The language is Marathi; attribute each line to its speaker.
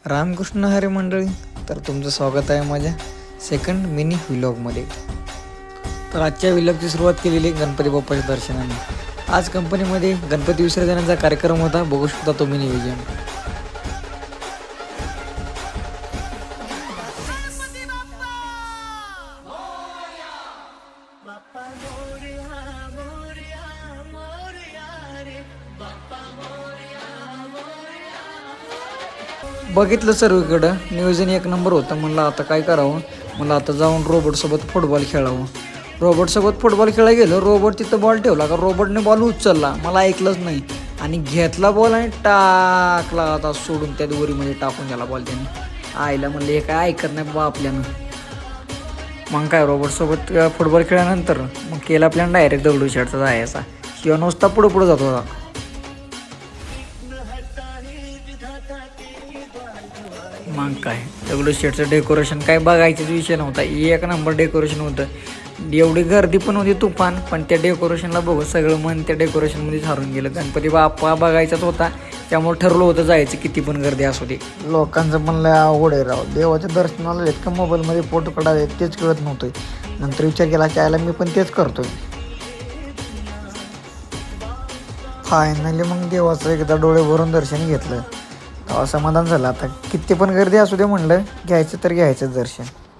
Speaker 1: रामकृष्ण हरी मंडळी, तर तुमचं स्वागत आहे माझ्या सेकंड मिनी व्लॉगमध्ये. तर आजच्या व्लॉगची सुरुवात केलेली गणपती बाप्पाच्या दर्शनाने. आज कंपनीमध्ये गणपती विसर्जनाचा कार्यक्रम होता, बघू शकता तुम्ही नियोजन. बघितलं सर्वीकडं नियोजन एक नंबर होतं. म्हणलं आता काय करावं, मला आता जाऊन रोबोटसोबत फुटबॉल खेळावं. रोबोटसोबत फुटबॉल खेळायला गेलो, रोबोट तिथं बॉल ठेवला का रोबोटने बॉल उचलला, मला ऐकलंच नाही आणि घेतला बॉल आणि टाकला आता सोडून त्या दोरीमध्ये टाकून गेला बॉल त्याने. आईला म्हणलं हे काय ऐकत नाही बाबा आपल्यानं. मग काय रोबोटसोबत फुटबॉल खेळल्यानंतर मग केला प्लॅन डायरेक्ट दगडूशेठचा जायचा, किंवा नुसता पुढं जात होता. मग काय दगडूशेठचं डेकोरेशन काय बघायचाच विषय नव्हता, एक नंबर डेकोरेशन होतं. एवढी गर्दी पण होती तुफान, पण त्या डेकोरेशनला बघू सगळं मन त्या डेकोरेशनमध्येच हरून गेलं. गणपती बाप्पा बघायचाच होता, त्यामुळे ठरलं होतं जायचं किती पण गर्दी असू दे. लोकांचं म्हणलं अवघड आहे राव, देवाच्या दर्शनाला इतकं मोबाईलमध्ये फोटो काढावे तेच कळत नव्हतं. नंतर विचार केला की आयला मी पण तेच करतोय. फायनली मग देवाचं एकदा डोळे भरून दर्शन घेतलं, तेव्हा समाधान झालं. आता किती पण गर्दी असू दे म्हणलं, घ्यायचं तर घ्यायचं दर्शन.